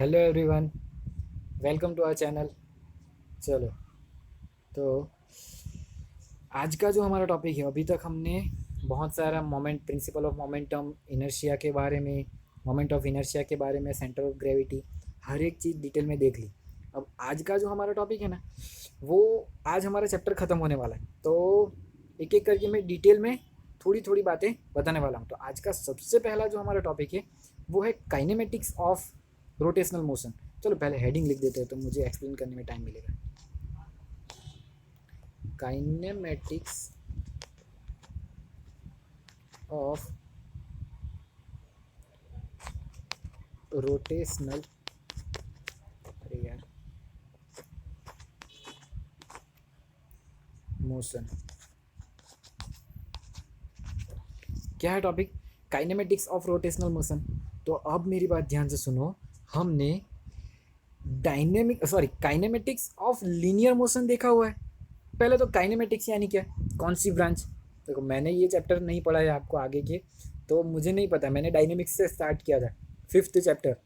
Hello everyone, welcome to our channel. चलो, तो आज का जो हमारा टॉपिक है, अभी तक हमने बहुत सारा moment, principle of momentum, inertia के बारे में, मोमेंट ऑफ इनर्शिया के बारे में, सेंटर ऑफ ग्रेविटी, हर एक चीज़ डिटेल में देख ली। अब आज का जो हमारा टॉपिक है ना, वो आज हमारा चैप्टर ख़त्म होने वाला है, तो एक एक करके मैं डिटेल में थोड़ी थोड़ी बातें बताने वाला हूँ। तो आज का सबसे पहला जो हमारा टॉपिक है वो है काइनेमेटिक्स ऑफ रोटेशनल मोशन। चलो पहले हेडिंग लिख देते हैं तो मुझे एक्सप्लेन करने में टाइम मिलेगा। काइनेमेटिक्स ऑफ रोटेशनल, अरे यार, मोशन। क्या है topic? Kinematics of rotational motion. तो अब मेरी बात ध्यान से सुनो। हमने काइनेमेटिक्स ऑफ लीनियर मोशन देखा हुआ है। पहले तो काइनेमेटिक्स यानी क्या, कौन सी ब्रांच? देखो, मैंने ये चैप्टर नहीं पढ़ा है आपको आगे के, तो मुझे नहीं पता। मैंने डायनेमिक्स से स्टार्ट किया था। फिफ्थ चैप्टर,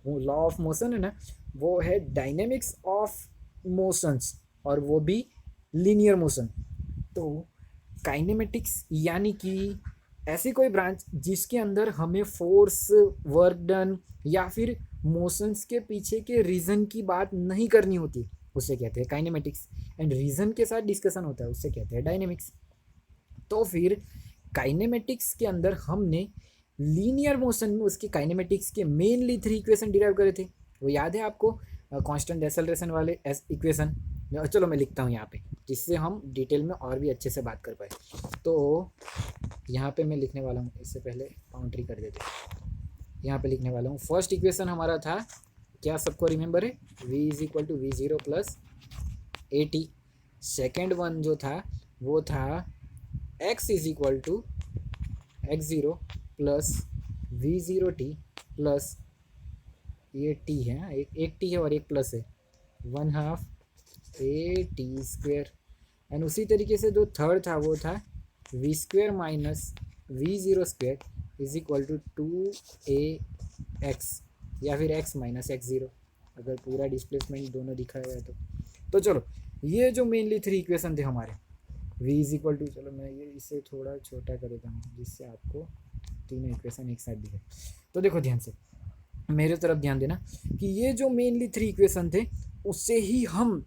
वो लॉ ऑफ मोशन है ना, वो है डायनेमिक्स ऑफ मोशंस, और वो भी लीनियर मोशन। तो काइनेमेटिक्स यानी कि ऐसी कोई ब्रांच जिसके अंदर हमें फोर्स, वर्क डन या फिर मोशंस के पीछे के रीज़न की बात नहीं करनी होती, उसे कहते हैं काइनेमेटिक्स। एंड रीज़न के साथ डिस्कशन होता है, उससे कहते हैं डायनेमिक्स। तो फिर काइनेमेटिक्स के अंदर हमने लीनियर मोशन में उसके काइनेमेटिक्स के मेनली 3 इक्वेशन डिराइव करे थे। वो याद है आपको? कांस्टेंट एक्सेलरेशन वाले इक्वेशन। चलो मैं लिखता हूँ यहाँ पे, जिससे हम डिटेल में और भी अच्छे से बात कर पाए। तो यहाँ पे मैं लिखने वाला हूँ, इससे पहले बाउंड्री कर देते हैं। यहाँ पे लिखने वाला हूँ, फर्स्ट इक्वेशन हमारा था क्या, सबको रिमेंबर है? v is equal to v zero plus a t. Second one जो था वो था x is equal to x zero plus v zero t plus, ये टी है, एक टी है और एक प्लस है, 1/2 ए टी स्क्वेयर। एंड उसी तरीके से जो थर्ड था वो था v square minus v zero square is equal to 2ax, या फिर x माइनस एक्स ज़ीरो, अगर पूरा डिस्प्लेसमेंट दोनों दिखाया हुआ है तो चलो, ये जो मेनली 3 इक्वेशन थे हमारे, v इज इक्वल टू, चलो मैं ये इसे थोड़ा छोटा कर देता हूँ जिससे आपको तीनों इक्वेशन एक साथ दिखे। तो देखो ध्यान से, मेरे तरफ ध्यान देना कि ये जो मेनली 3 इक्वेशन थे, उससे ही हम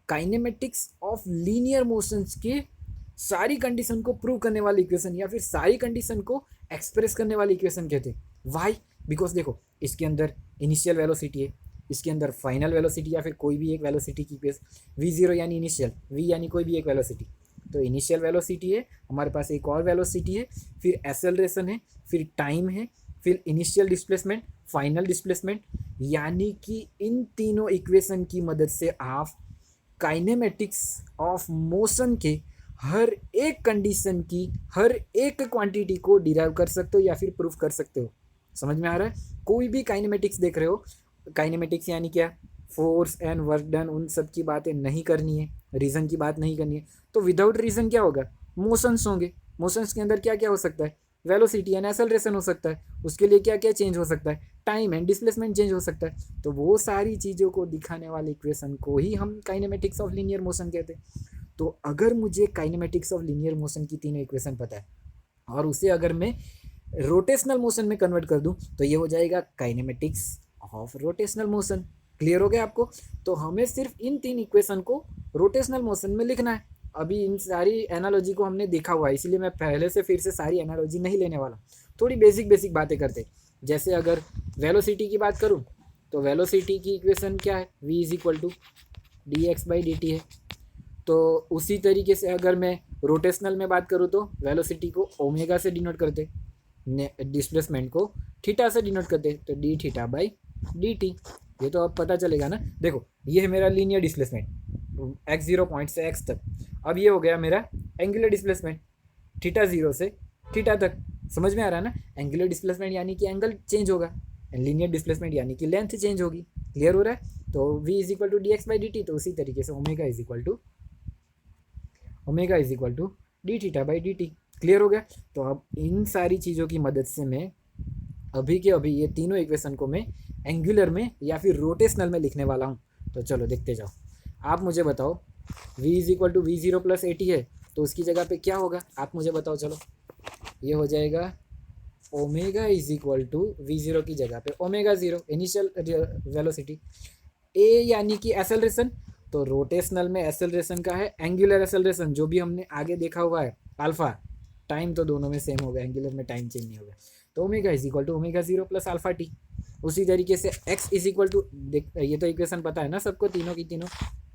काइनेमेटिक्स ऑफ लीनियर मोशंस के सारी कंडीशन को प्रूव करने वाली इक्वेशन या फिर सारी कंडीशन को एक्सप्रेस करने वाली इक्वेशन कहते हैं। वाई? बिकॉज देखो, इसके अंदर इनिशियल वेलोसिटी है, इसके अंदर फाइनल वेलोसिटी या फिर कोई भी एक वेलोसिटी की इक्वेशन, वी ज़ीरो यानी इनिशियल, वी यानी कोई भी एक वेलोसिटी। तो इनिशियल वेलोसिटी है, हमारे पास एक और वेलोसिटी है, फिर एक्सेलरेशन है, फिर टाइम है, फिर इनिशियल डिस्प्लेसमेंट, फाइनल डिस्प्लेसमेंट। यानी कि इन तीनों इक्वेशन की मदद से आप काइनेमेटिक्स ऑफ मोशन के हर एक कंडीशन की, हर एक क्वांटिटी को डिराइव कर सकते हो या फिर प्रूफ कर सकते हो। समझ में आ रहा है? कोई भी काइनेमेटिक्स देख रहे हो, काइनेमेटिक्स यानी क्या, फोर्स एंड वर्क डन, उन सब की बातें नहीं करनी है, रीज़न की बात नहीं करनी है। तो विदाउट रीज़न क्या होगा? मोशंस होंगे। मोशंस के अंदर क्या क्या हो सकता है? वेलोसिटी एंड एक्सेलरेशन हो सकता है। उसके लिए क्या क्या चेंज हो सकता है? टाइम एंड डिस्प्लेसमेंट चेंज हो सकता है। तो वो सारी चीज़ों को दिखाने वाले इक्वेशन को ही हम काइनेमेटिक्स ऑफ लीनियर मोशन कहते हैं। तो अगर मुझे काइनेमेटिक्स ऑफ लीनियर मोशन की तीनों इक्वेशन पता है और उसे अगर मैं रोटेशनल मोशन में कन्वर्ट कर दूं, तो ये हो जाएगा kinematics of rotational motion. Clear हो गया आपको? तो हमें सिर्फ इन 3 इक्वेशन को रोटेशनल मोशन में लिखना है। अभी इन सारी एनालॉजी को हमने देखा हुआ है, इसलिए मैं पहले से फिर से सारी एनालॉजी नहीं लेने वाला, थोड़ी बेसिक बेसिक बातें करते। जैसे अगर वेलोसिटी की बात करूँ, तो वेलोसिटी की इक्वेशन क्या है? v is equal to d x by d t है। तो उसी तरीके से अगर मैं रोटेशनल में बात करूँ, तो वेलोसिटी को ओमेगा से डिनोट करते, डिस्प्लेसमेंट को थीटा से डिनोट करते, तो D theta by d T. ये तो अब पता चलेगा ना। देखो, ये है मेरा linear displacement x zero point से एक्स तक। अब ये हो गया मेरा एंगुलर डिस्प्लेसमेंट थीटा ज़ीरो से थीटा तक। समझ में आ रहा है ना? एंगुलर डिस्प्लेसमेंट यानी कि एंगल चेंज होगा, लीनियर डिस्प्लेसमेंट यानी कि लेंथ चेंज होगी। क्लियर हो रहा है? तो v is equal to d x by d t, तो उसी तरीके से omega is equal to d theta by d t. Clear हो गया? तो अब इन सारी चीज़ों की मदद से मैं अभी के अभी ये तीनों इक्वेशन को मैं एंगुलर में या फिर रोटेशनल में लिखने वाला हूँ। तो चलो देखते जाओ। आप मुझे बताओ v is equal to v zero plus a t है तो उसकी जगह पे क्या होगा, आप मुझे बताओ। चलो ये हो जाएगा omega is equal to v zero की जगह पे omega zero initial velocity, a यानी कि एसेलरेशन। तो रोटेशनल में एसेलरेशन का है एंगुलर एसेलरेशन, जो भी हमने आगे देखा हुआ है अल्फा। टाइम तो दोनों में सेम होगा, एंगुलर में टाइम चेंज नहीं होगा। तो omega is equal to omega zero plus alpha t. उसी तरीके से एक्स इज इक्वल टू, ये तो इक्वेशन पता है ना सबको, तीनों की तीनों,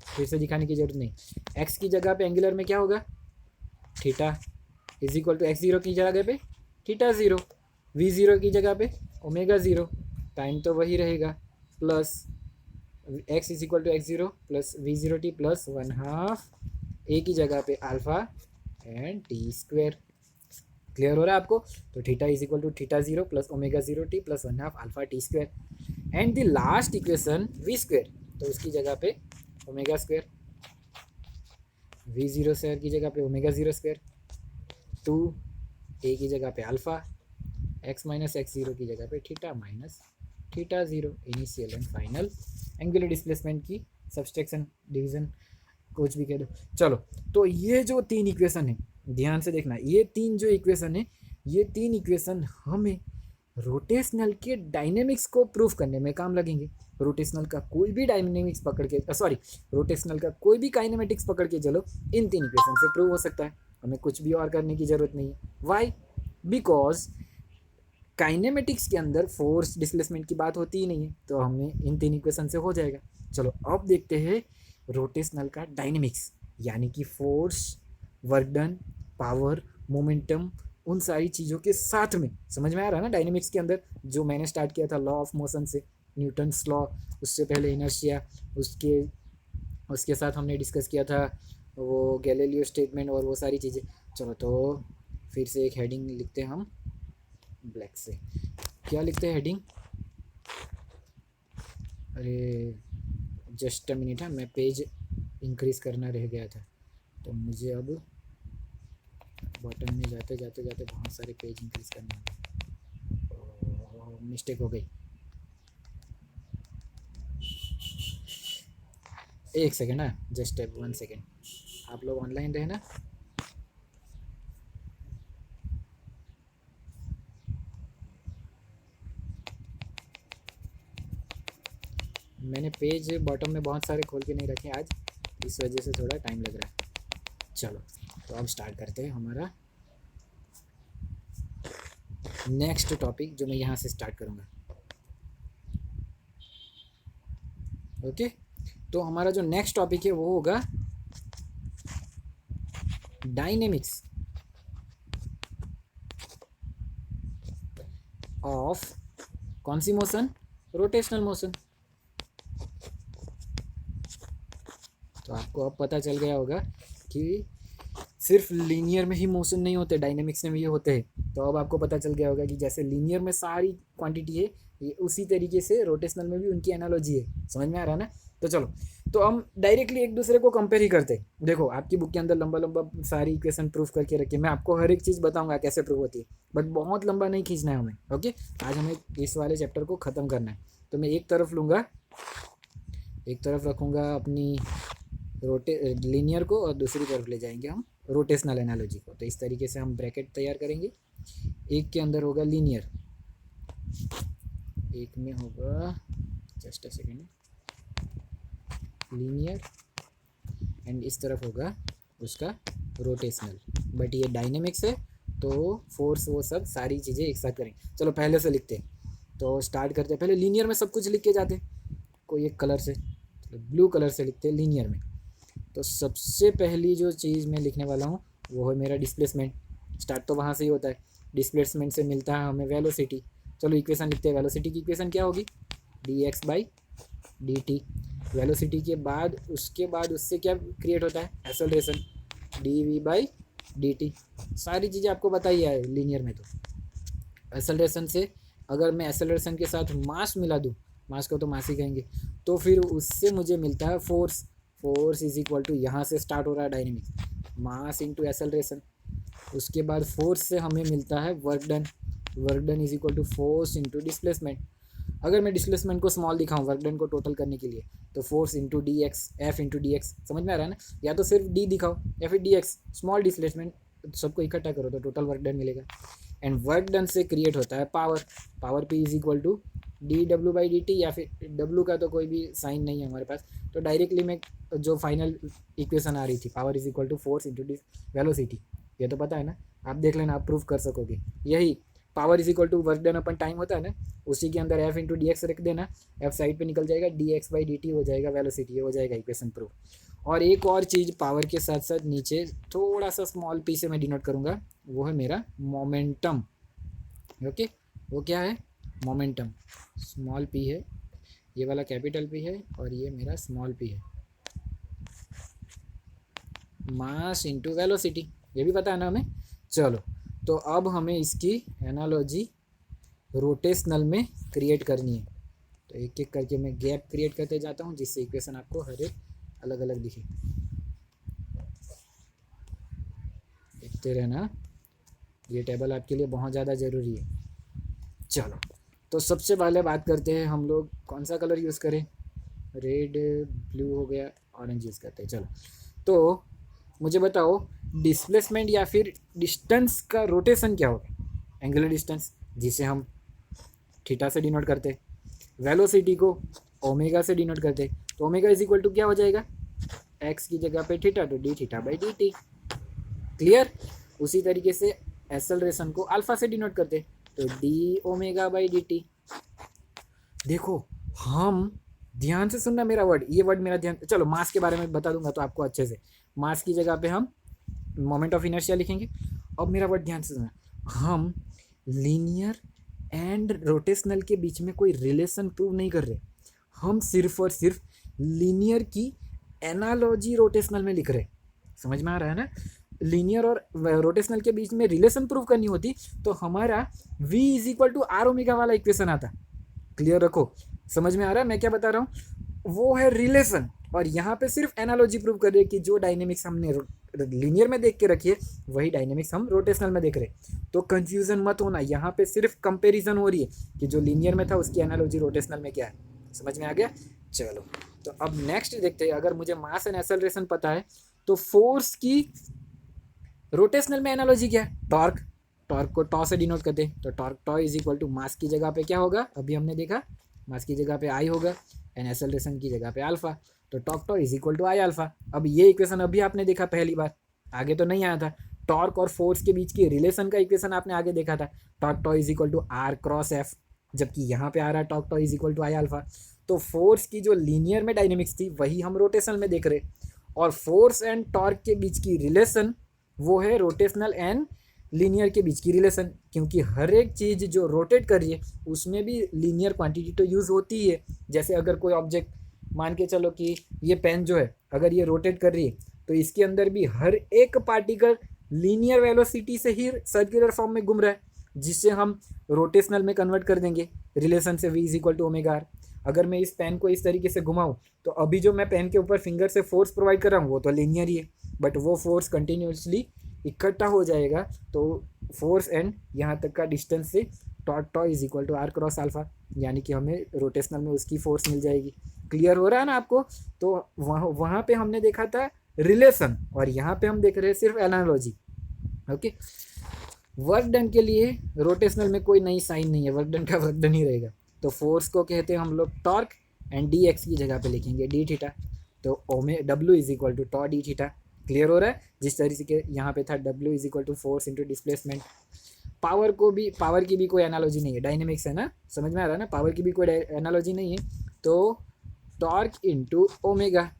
फिर से दिखाने की जरूरत नहीं। एक्स की जगह पे एंगुलर में क्या होगा, theta is equal to x zero की जगह पे थीटा ज़ीरो, वी ज़ीरो की जगह पे ओमेगा ज़ीरो, टाइम तो वही रहेगा, plus x is equal to x zero plus v zero t plus one half a की जगह पे alpha and t square. Clear हो रहा है आपको। तो theta is equal to theta zero plus omega zero t plus one half alpha t square and the last equation v square, तो उसकी जगह पे omega square, v zero square की जगह पे ओमेगा ज़ीरो स्क्वेयर, टू ए की जगह पे alpha, x minus x zero की जगह पे theta minus theta zero, initial and final angular displacement की सब्सट्रैक्शन डिवीजन कुछ भी कह दो। चलो तो ये जो तीन इक्वेशन है, ध्यान से देखना, ये तीन जो इक्वेशन है, ये तीन इक्वेशन हमें रोटेशनल के डायनेमिक्स को प्रूफ करने में काम लगेंगे। रोटेशनल का कोई भी डायनेमिक्स पकड़ के, सॉरी, रोटेशनल का कोई भी काइनेमेटिक्स पकड़ के चलो, इन तीन इक्वेशन से प्रूव हो सकता है। हमें कुछ भी और करने की ज़रूरत नहीं है। वाई? बिकॉज काइनेमेटिक्स के अंदर फोर्स डिस्प्लेसमेंट की बात होती ही नहीं है, तो हमें इन तीन इक्वेशन से हो जाएगा। चलो अब देखते हैं रोटेशनल का डायनेमिक्स, यानी कि force, work done, power, momentum, उन सारी चीज़ों के साथ में। समझ में आ रहा है ना डायनेमिक्स के अंदर जो मैंने स्टार्ट किया था लॉ ऑफ मोशन से, न्यूटन्स लॉ, उससे पहले इनर्शिया, उसके उसके साथ हमने डिस्कस किया था वो गैलीलियो स्टेटमेंट और वो सारी चीज़ें। चलो तो फिर से एक हेडिंग लिखते हैं हम ब्लैक से। क्या लिखते हैं हेडिंग? अरे जस्ट अ मिनट है, मैं पेज इंक्रीज़ करना रह गया था, तो मुझे अब बॉटम में जाते जाते जाते बहुत सारे पेज इंक्रीज़ करने होंगे। मिस्टेक हो गई, एक सेकेंड ना, जस्ट 1 सेकेंड। आप लोग ऑनलाइन रहे ना? मैंने पेज बॉटम में बहुत सारे खोल के नहीं रखे आज, इस वजह से थोड़ा टाइम लग रहा है। चलो तो अब स्टार्ट करते हैं हमारा नेक्स्ट टॉपिक, जो मैं यहाँ से स्टार्ट करूँगा। ओके, तो हमारा जो नेक्स्ट टॉपिक है वो होगा डायनेमिक्स ऑफ कौन सी मोशन? Rotational motion. तो आपको अब पता चल गया होगा कि सिर्फ लीनियर में ही मोशन नहीं होते, डायनेमिक्स में भी होते हैं। तो अब आपको पता चल गया होगा कि जैसे लीनियर में सारी क्वांटिटी है, ये उसी तरीके से रोटेशनल में भी उनकी एनालॉजी है। समझ में आ रहा है ना? तो चलो तो हम डायरेक्टली एक दूसरे को कंपेयर ही करते हैं। देखो आपकी बुक के अंदर लंबा लंबा सारी इक्वेशन प्रूफ करके रखी है, मैं आपको हर एक चीज़ बताऊंगा कैसे प्रूव होती है, बट बहुत लंबा नहीं खींचना है हमें। ओके, आज हमें इस वाले चैप्टर को ख़त्म करना है। तो मैं एक तरफ लूँगा, एक तरफ रखूँगा अपनी लीनियर को और दूसरी तरफ ले जाएंगे हम रोटेशनल एनालॉजी को। तो इस तरीके से हम ब्रैकेट तैयार करेंगे। एक के अंदर होगा लीनियर, एक में होगा, just a second, linear, and इस तरफ होगा उसका रोटेशनल। बट ये डायनेमिक्स है तो फोर्स वो सब सारी चीज़ें एक साथ करेंगे। चलो पहले से लिखते हैं, तो स्टार्ट करते हैं। पहले लीनियर में सब कुछ लिख के जाते कोई एक कलर से, तो ब्लू कलर से लिखते हैं लीनियर में। तो सबसे पहली जो चीज़ मैं लिखने वाला हूँ वो है मेरा डिस्प्लेसमेंट। स्टार्ट तो वहाँ से ही होता है, डिस्प्लेसमेंट से मिलता है हमें वेलोसिटी। चलो इक्वेशन लिखते हैं। वेलोसिटी की इक्वेशन क्या होगी? dx/dt। वेलोसिटी के बाद उसके बाद उससे क्या क्रिएट होता है? Acceleration, dv/dt। सारी चीज़ें आपको बताई है लीनियर में। तो एक्सेलरेशन से अगर मैं एक्सेलरेशन के साथ मास मिला दूँ, मास को तो मास ही कहेंगे, तो फिर उससे मुझे मिलता है force. Force is equal to, यहाँ से स्टार्ट हो रहा है डायनेमिक्स, मास इंटू एक्सेलरेशन। उसके बाद फोर्स से हमें मिलता है work done. Work done is equal to force into displacement. अगर मैं डिस्प्लेसमेंट को स्मॉल दिखाऊं वर्क डन को टोटल करने के लिए, तो force into D x, F into D x, समझ में आ रहा है ना? या तो सिर्फ डी दिखाओ या फिर डी एक्स, स्मॉल डिस्प्लेसमेंट सबको इकट्ठा करो तो टोटल वर्क डन मिलेगा। एंड वर्क डन से क्रिएट होता है power, power p is equal to d डब्ल्यू बाई डी टी, या फिर डब्ल्यू का तो कोई भी साइन नहीं है हमारे पास, तो डायरेक्टली मैं जो फाइनल इक्वेशन आ रही थी power is equal to force into velocity, ये तो पता है ना, आप देख लेना, आप प्रूफ कर सकोगे। यही power is equal to work done upon time होता है ना, उसी के अंदर एफ इंटू डी एक्स रख देना, एफ साइड पे निकल जाएगा, D x by d T हो जाएगा वेलोसिटी, ये हो जाएगा इक्वेशन प्रूफ। और एक और चीज़ पावर के साथ साथ नीचे थोड़ा सा स्मॉल पी से मैं डिनोट करूँगा, वो है मेरा मोमेंटम। ओके, वो क्या है? मोमेंटम। स्मॉल पी है, ये वाला कैपिटल पी है और ये मेरा स्मॉल पी है। मास इंटू वेलोसिटी, ये भी पता है ना हमें। चलो, तो अब हमें इसकी एनालॉजी रोटेशनल में क्रिएट करनी है, तो एक एक करके मैं गैप क्रिएट करते जाता हूँ जिससे इक्वेशन आपको हर एक अलग अलग दिखे। देखते रहना, ये टेबल आपके लिए बहुत ज़्यादा ज़रूरी है। चलो, तो सबसे पहले बात करते हैं हम लोग कौन सा कलर यूज़ करें, रेड, ब्लू हो गया, ऑरेंज यूज़ करते हैं। चलो, तो मुझे बताओ डिस्प्लेसमेंट या फिर डिस्टेंस का रोटेशन क्या होगा? एंगुलर डिस्टेंस, जिसे हम थीटा से डिनोट करते हैं, वेलोसिटी को ओमेगा से डिनोट करते हैं, तो ओमेगा इज इक्वल टू क्या हो जाएगा? एक्स की जगह पे थीटा, तो D theta by d t. Clear? उसी तरीके से एक्सेलरेशन को अल्फा से डिनोट करते हैं, तो D omega by d T. देखो, हम ध्यान से सुनना मेरा वर्ड, ये वर्ड मेरा ध्यान, चलो मास के बारे में बता दूंगा तो आपको अच्छे से। मास की जगह पे हम मोमेंट ऑफ इनर्शिया लिखेंगे। अब मेरा वर्ड ध्यान से सुनना, हम लीनियर एंड रोटेशनल के बीच में कोई रिलेशन प्रूव नहीं कर रहे, हम सिर्फ और सिर्फ लीनियर की एनालॉजी रोटेशनल में लिख रहे। समझ में आ रहा है ना? लीनियर और रोटेशनल के बीच में रिलेशन प्रूव करनी होती तो हमारा v is equal to are omega वाला इक्वेशन आता। क्लियर रखो, समझ में आ रहा है मैं क्या बता रहा हूँ? वो है रिलेशन, और यहाँ पे सिर्फ एनालॉजी प्रूव कर रही है कि जो डायनेमिक्स हमने लीनियर में देख के रखी है वही डायनेमिक्स हम रोटेशनल में देख रहे हैं। तो कंफ्यूजन मत होना, यहाँ पे सिर्फ कंपैरिजन हो रही है कि जो लीनियर में था उसकी एनालॉजी रोटेशनल में क्या है। समझ में आ गया? चलो, तो अब नेक्स्ट देखते हैं। अगर मुझे मास एंड एक्सेलरेशन पता है तो फोर्स की रोटेशनल में एनालॉजी क्या है? टॉर्क। टॉर्क को टॉ से डिनोट करते हैं, तो torque tau is equal to mass की जगह पे क्या होगा? अभी हमने देखा मास की जगह पे आई होगा एंड एक्सेलरेशन की जगह पे अल्फा, तो torque tau is equal to I alpha. अब ये इक्वेशन अभी आपने देखा पहली बार, आगे तो नहीं आया था। टॉर्क और फोर्स के बीच की रिलेशन का इक्वेशन आपने आगे देखा था, torque tau is equal to r cross f, जबकि यहाँ पे आ रहा है torque tau is equal to I alpha. तो फोर्स की जो लीनियर में डायनेमिक्स थी वही हम रोटेशनल में देख रहे, और फोर्स एंड टॉर्क के बीच की रिलेशन वो है रोटेशनल एंड लीनियर के बीच की रिलेशन, क्योंकि हर एक चीज़ जो रोटेट कर रही है उसमें भी लीनियर क्वांटिटी तो यूज़ होती ही है। जैसे अगर कोई ऑब्जेक्ट, मान के चलो कि ये पेन जो है अगर ये रोटेट कर रही है तो इसके अंदर भी हर एक पार्टिकल लीनियर वेलोसिटी से ही सर्कुलर फॉर्म में घूम रहा है, जिससे हम रोटेशनल में कन्वर्ट कर देंगे रिलेशन से v is equal to omega r. अगर मैं इस पेन को इस तरीके से घुमाऊँ तो अभी जो मैं पेन के ऊपर फिंगर से फोर्स प्रोवाइड कर रहा हूँ वो तो लीनियर ही है, बट वो फोर्स कंटिन्यूसली इकट्ठा हो जाएगा, तो फोर्स एंड यहाँ तक का डिस्टेंस से tau is equal to r cross alpha, यानी कि हमें रोटेशनल में उसकी फोर्स मिल जाएगी। क्लियर हो रहा है ना आपको? तो वहाँ पे हमने देखा था रिलेशन, और यहाँ पे हम देख रहे हैं सिर्फ एनालॉजी। ओके, वर्क डन के लिए रोटेशनल में कोई नई साइन नहीं है, वर्क डन का वर्क डन ही रहेगा। तो फोर्स को कहते हैं हम लोग टॉर्क, एंड डी एक्स की जगह पे लिखेंगे डी थीटा, तो डब्ल्यू is equal to tau d theta. Clear हो रहा है? जिस तरीके के यहाँ पे था डब्ल्यू is equal to force into displacement. Power की भी कोई एनालॉजी नहीं है, डायनेमिक्स है ना, समझ में आ रहा है ना? पावर की भी कोई एनालॉजी नहीं है, तो टॉर्क इंटू ओमेगा,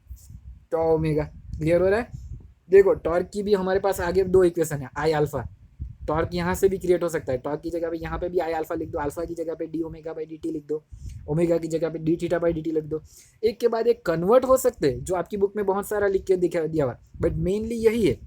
टॉ ओमेगा। क्लियर हो रहा है? देखो, टॉर्क की भी हमारे पास आगे दो इक्वेशन है, आई अल्फा। टॉर्क यहाँ से भी क्रिएट हो सकता है, टॉर्क की जगह पे यहाँ पे भी आई अल्फा लिख दो, अल्फा की जगह पे D omega by d T लिख दो, ओमेगा की जगह पे D theta by d T लिख दो। एक के बाद एक कन्वर्ट हो सकते हैं, जो आपकी बुक में बहुत सारा लिख के दिया हुआ, बट मेनली यही है,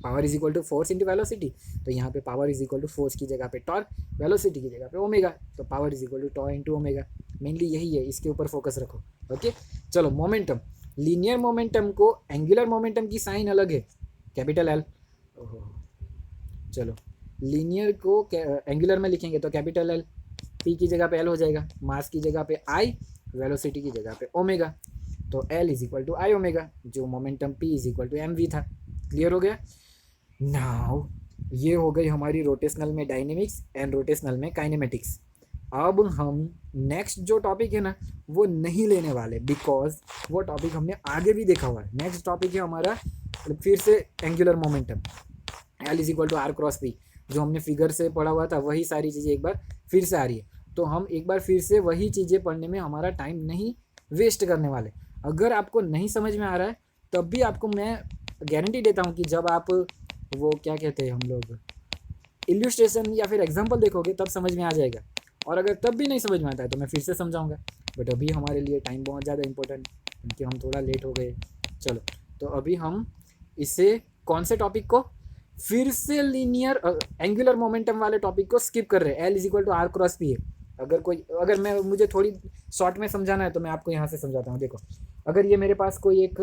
power is equal to force into velocity. तो यहाँ पे power is equal to force की जगह पे टॉर्क, वेलोसिटी की जगह पे ओमेगा, तो power is equal to tau into omega. Mainly यही है, इसके ऊपर फोकस रखो। ओके, चलो, मोमेंटम। लीनियर मोमेंटम को एंगुलर मोमेंटम की साइन अलग है, कैपिटल एल। चलो, लीनियर को एंगुलर में लिखेंगे तो कैपिटल एल, पी की जगह पे एल हो जाएगा, मास की जगह पे आई, वेलोसिटी की जगह पे ओमेगा, तो L is equal to I omega, जो momentum p is equal to m v था। क्लियर हो गया। नाउ ये हो गई हमारी रोटेशनल में डायनेमिक्स एंड रोटेशनल में काइनेमेटिक्स। अब हम नेक्स्ट जो टॉपिक है ना वो नहीं लेने वाले, बिकॉज वो टॉपिक हमने आगे भी देखा हुआ है। नेक्स्ट टॉपिक है हमारा फिर से angular momentum, L is equal to r cross p, जो हमने फिगर से पढ़ा हुआ था वही सारी चीज़ें एक बार फिर से आ रही है। तो हम एक बार फिर से वही चीज़ें पढ़ने में हमारा टाइम नहीं वेस्ट करने वाले। अगर आपको नहीं समझ में आ रहा है तब भी आपको मैं गारंटी देता हूँ कि जब आप वो क्या कहते हैं हम लोग इल्यूस्ट्रेशन या फिर एग्जाम्पल देखोगे तब समझ में आ जाएगा। और अगर तब भी नहीं समझ में आता है तो मैं फिर से समझाऊंगा, बट अभी हमारे लिए टाइम बहुत ज़्यादा इंपॉर्टेंट है क्योंकि हम थोड़ा लेट हो गए। चलो तो अभी हम इसे कौन से टॉपिक को फिर से लीनियर एंगुलर मोमेंटम वाले टॉपिक को स्किप कर रहे हैं। L is equal to r cross p है। अगर मैं मुझे थोड़ी शॉर्ट में समझाना है तो मैं आपको यहाँ से समझाता हूँ। देखो, अगर ये मेरे पास कोई एक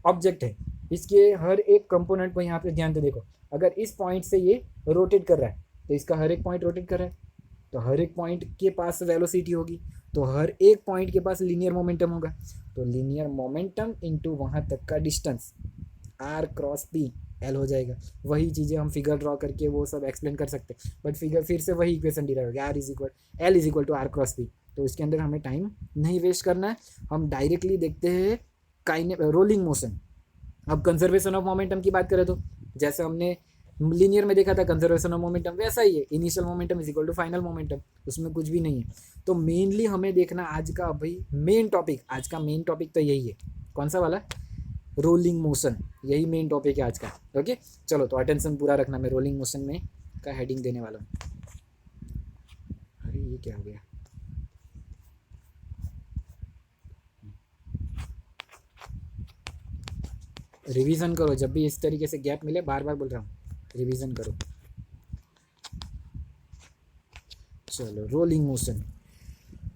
ऑब्जेक्ट है, इसके हर एक कंपोनेंट को यहाँ पे ध्यान से देखो। अगर इस पॉइंट से ये रोटेट कर रहा है तो इसका हर एक पॉइंट रोटेट कर रहा है, तो हर एक पॉइंट के पास वेलोसिटी होगी, तो हर एक पॉइंट के पास लीनियर मोमेंटम होगा। तो लीनियर मोमेंटम इनटू वहाँ तक का distance r cross p L हो जाएगा। वही चीज़ें हम फिगर ड्रॉ करके वो सब एक्सप्लेन कर सकते हैं, बट फिगर फिर से वही इक्वेशन डिराइव होगा, r is equal L is equal to r cross p. तो इसके अंदर हमें टाइम नहीं वेस्ट करना है, हम डायरेक्टली देखते हैं रोलिंग मोशन। अब कंजर्वेशन ऑफ मोमेंटम की बात करें तो जैसे हमने लीनियर में देखा था कंजर्वेशन ऑफ मोमेंटम, वैसा ही है, initial momentum is equal to final momentum, उसमें कुछ भी नहीं है। तो मेनली हमें देखना आज का भाई मेन टॉपिक, आज का मेन टॉपिक तो यही है। कौन सा वाला? रोलिंग मोशन, यही मेन टॉपिक है आज का। ओके चलो, तो अटेंशन पूरा रखना, मैं रोलिंग मोशन में का हेडिंग देने वाला हूँ। अरे ये क्या हो गया? रिवीजन करो, जब भी इस तरीके से गैप मिले, बार बार बोल रहा हूँ, रिवीजन करो। चलो, रोलिंग मोशन।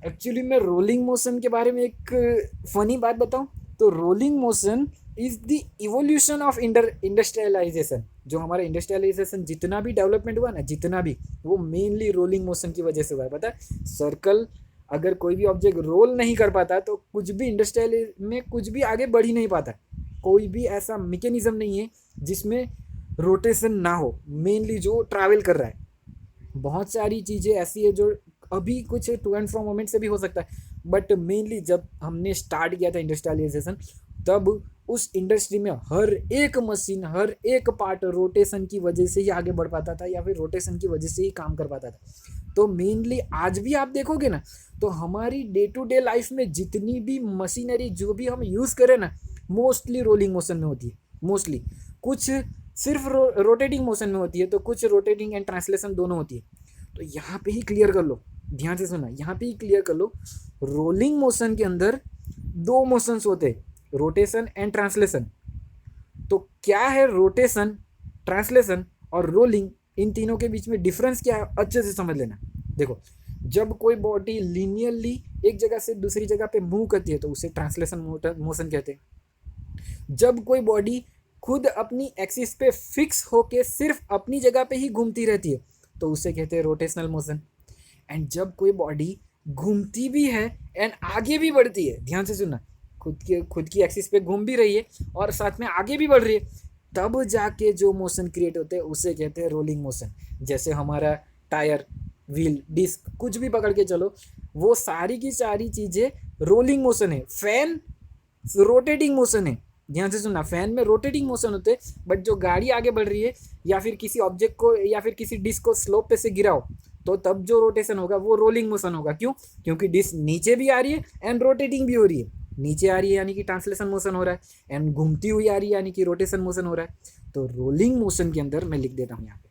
एक्चुअली मैं रोलिंग मोशन के बारे में एक फनी बात बताऊं तो rolling motion is the evolution of industrialisation. जो हमारा इंडस्ट्रियलाइजेशन जितना भी डेवलपमेंट हुआ ना, जितना भी, वो मेनली रोलिंग मोशन की वजह से हुआ है। पता है, सर्कल अगर कोई भी ऑब्जेक्ट रोल नहीं कर पाता तो कुछ भी इंडस्ट्रियल में कुछ भी आगे बढ़ ही नहीं पाता। कोई भी ऐसा मैकेनिज्म नहीं है जिसमें रोटेशन ना हो, मेनली जो ट्रैवल कर रहा है। बहुत सारी चीज़ें ऐसी है जो अभी कुछ टू एंड फ्रॉम मोमेंट से भी हो सकता है, बट मेनली जब हमने स्टार्ट किया था इंडस्ट्रियलाइजेशन, तब उस इंडस्ट्री में हर एक मशीन, हर एक पार्ट रोटेशन की वजह से ही आगे बढ़ पाता था या फिर रोटेशन की वजह से ही काम कर पाता था। तो मेनली आज भी आप देखोगे ना, तो हमारी डे टू डे लाइफ में जितनी भी मशीनरी जो भी हम यूज़ करें ना, मोस्टली रोलिंग मोशन में होती है। मोस्टली कुछ सिर्फ रोटेटिंग मोशन में होती है, तो कुछ रोटेटिंग एंड ट्रांसलेशन दोनों होती है। तो यहाँ पे ही क्लियर कर लो, ध्यान से सुना, यहाँ पे ही क्लियर कर लो, रोलिंग मोशन के अंदर दो मोशंस होते हैं, रोटेशन एंड ट्रांसलेशन। तो क्या है रोटेशन, ट्रांसलेशन और रोलिंग, इन तीनों के बीच में डिफरेंस क्या है अच्छे से समझ लेना। देखो, जब कोई बॉडी लीनियरली एक जगह से दूसरी जगह पे मूव करती है तो उसे ट्रांसलेशन मोशन कहते हैं। जब कोई बॉडी खुद अपनी एक्सिस पे फिक्स होके सिर्फ अपनी जगह पे ही घूमती रहती है तो उसे कहते हैं रोटेशनल मोशन। एंड जब कोई बॉडी घूमती भी है एंड आगे भी बढ़ती है, ध्यान से सुनना, खुद की एक्सिस पे घूम भी रही है और साथ में आगे भी बढ़ रही है, तब जाके जो मोशन क्रिएट होते हैं उसे कहते हैं रोलिंग मोशन। जैसे हमारा टायर, व्हील, डिस्क, कुछ भी पकड़ के चलो, वो सारी की सारी चीज़ें रोलिंग मोशन है। फैन रोटेटिंग मोशन है, ध्यान से सुनना, फैन में रोटेटिंग मोशन होते हैं, बट जो गाड़ी आगे बढ़ रही है या फिर किसी ऑब्जेक्ट को या फिर किसी डिस्क को स्लोप पे से गिराओ तो तब जो रोटेशन होगा वो रोलिंग मोशन होगा। क्यों? क्योंकि डिस्क नीचे भी आ रही है एंड रोटेटिंग भी हो रही है। नीचे आ रही है यानी कि ट्रांसलेशन मोशन हो रहा है एंड घूमती हुई आ रही है यानी कि रोटेशन मोशन हो रहा है। तो रोलिंग मोशन के अंदर मैं लिख देता हूँ यहाँ पे,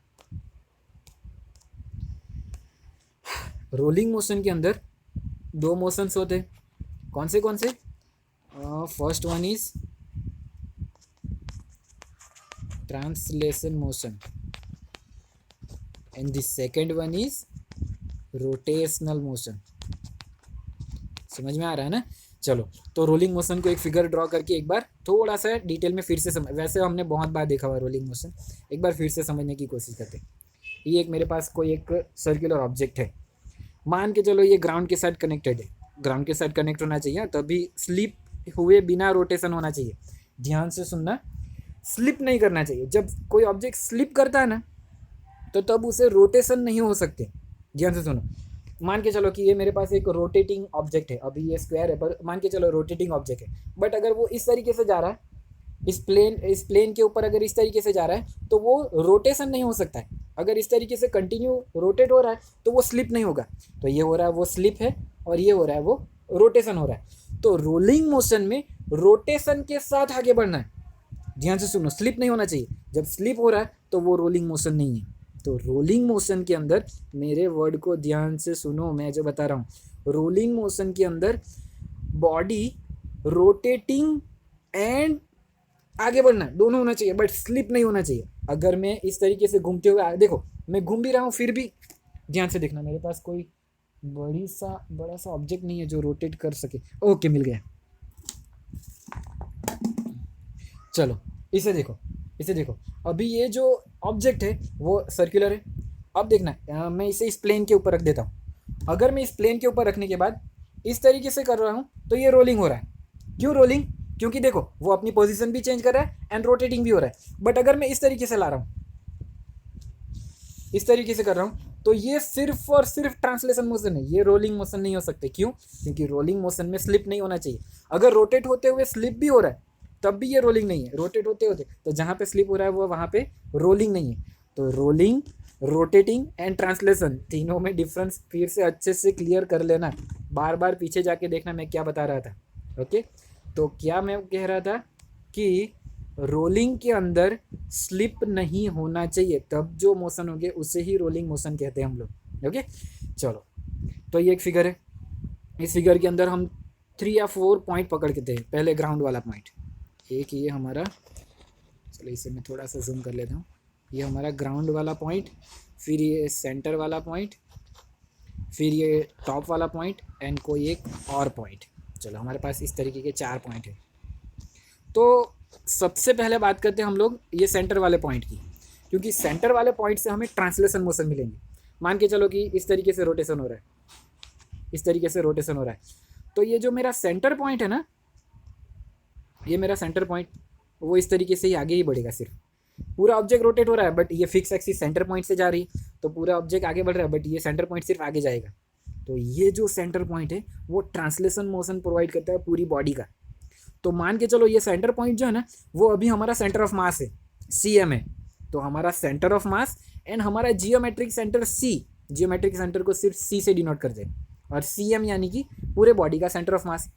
रोलिंग मोशन के अंदर दो मोशंस होते हैं। कौन से? First one is translation motion and the second one is rotational motion. समझ में आ रहा है ना? चलो, तो रोलिंग मोशन को एक फिगर ड्रॉ करके एक बार थोड़ा सा डिटेल में फिर से वैसे हमने बहुत बार देखा हुआ रोलिंग मोशन, एक बार फिर से समझने की कोशिश करते हैं। ये एक मेरे पास कोई एक सर्कुलर ऑब्जेक्ट है, मान के चलो ये ग्राउंड के साथ कनेक्टेड है, ग्राउंड के साथ कनेक्ट होना चाहिए, तभी स्लिप हुए बिना रोटेशन होना चाहिए। ध्यान से सुनना, स्लिप नहीं करना चाहिए। जब कोई ऑब्जेक्ट स्लिप करता है ना, तो तब उसे रोटेशन नहीं हो सकते। ध्यान से सुनो, मान के चलो कि ये मेरे पास एक रोटेटिंग ऑब्जेक्ट है, अभी ये स्क्वायर है पर मान के चलो रोटेटिंग ऑब्जेक्ट है, बट अगर वो इस तरीके से जा रहा है, इस प्लेन के ऊपर अगर इस तरीके से जा रहा है तो वो रोटेशन नहीं हो सकता है। अगर इस तरीके से कंटिन्यू रोटेट हो रहा है तो वो स्लिप नहीं होगा। तो ये हो रहा है वो स्लिप है, और ये हो रहा है वो रोटेशन हो रहा है। तो रोलिंग मोशन में रोटेशन के साथ आगे बढ़ना है। ध्यान से सुनो, स्लिप नहीं होना चाहिए। जब स्लिप हो रहा है तो वो रोलिंग मोशन नहीं है। तो रोलिंग मोशन के अंदर, मेरे वर्ड को ध्यान से सुनो, मैं जो बता रहा हूँ, रोलिंग मोशन के अंदर बॉडी रोटेटिंग एंड आगे बढ़ना है, दोनों होना चाहिए, बट स्लिप नहीं होना चाहिए। अगर मैं इस तरीके से घूमते हुए, देखो मैं घूम भी रहा हूँ फिर भी, ध्यान से देखना, मेरे पास कोई बड़ा सा ऑब्जेक्ट नहीं है जो रोटेट कर सके। ओके, मिल गया। चलो इसे देखो, इसे देखो, अभी ये जो ऑब्जेक्ट है वो सर्कुलर है। अब देखना, मैं इसे इस प्लेन के ऊपर रख देता हूँ। अगर मैं इस प्लेन के ऊपर रखने के बाद इस तरीके से कर रहा हूँ तो ये रोलिंग हो रहा है। क्यों रोलिंग? क्योंकि देखो वो अपनी पोजीशन भी चेंज कर रहा है एंड रोटेटिंग भी हो रहा है। बट अगर मैं इस तरीके से ला रहा हूँ, इस तरीके से कर रहा हूँ, तो ये सिर्फ और सिर्फ ट्रांसलेशन मोशन है, ये रोलिंग मोशन नहीं हो सकते। क्यों? क्योंकि रोलिंग मोशन में स्लिप नहीं होना चाहिए। अगर रोटेट होते हुए स्लिप भी हो रहा है तब भी ये रोलिंग नहीं है। रोटेट होते होते तो जहाँ पे स्लिप हो रहा है वो वहाँ पे रोलिंग नहीं है। तो रोलिंग, रोटेटिंग एंड ट्रांसलेशन, तीनों में डिफरेंस फिर से अच्छे से क्लियर कर लेना, बार बार पीछे जाके देखना मैं क्या बता रहा था। ओके, तो क्या मैं कह रहा था कि रोलिंग के अंदर स्लिप नहीं होना चाहिए, तब जो मोशन होंगे उसे ही रोलिंग मोशन कहते हैं हम लोग। ओके, चलो, तो ये एक फिगर है। इस फिगर के अंदर हम 3 या 4 पॉइंट पकड़ के थे। पहले ग्राउंड वाला पॉइंट, एक ये हमारा, चलो इसे मैं थोड़ा सा जूम कर लेता हूँ, ये हमारा ग्राउंड वाला पॉइंट, फिर ये सेंटर वाला पॉइंट, फिर ये टॉप वाला पॉइंट एंड कोई एक और पॉइंट। चलो हमारे पास इस तरीके के 4 पॉइंट है। तो सबसे पहले बात करते हैं हम लोग ये सेंटर वाले पॉइंट की, क्योंकि सेंटर वाले पॉइंट से हमें ट्रांसलेशन मोशन मिलेंगे। मान के चलो कि इस तरीके से रोटेशन हो रहा है, इस तरीके से रोटेशन हो रहा है, तो ये जो मेरा सेंटर पॉइंट है ना, ये मेरा सेंटर पॉइंट, वो इस तरीके से ही आगे ही बढ़ेगा। सिर्फ पूरा ऑब्जेक्ट रोटेट हो रहा है बट ये फिक्स एक्सिस सेंटर पॉइंट से जा रही है, तो पूरा ऑब्जेक्ट आगे बढ़ रहा है बट ये सेंटर पॉइंट सिर्फ आगे जाएगा। तो ये जो सेंटर पॉइंट है वो ट्रांसलेशन मोशन प्रोवाइड करता है पूरी बॉडी का। तो मान के चलो ये सेंटर पॉइंट जो है ना, वो अभी हमारा सेंटर ऑफ मास है, CM है। तो हमारा सेंटर ऑफ मास एंड हमारा geometric centre C, geometric centre को सिर्फ C से डिनोट करते हैं, और CM यानी कि पूरे बॉडी का सेंटर ऑफ मास।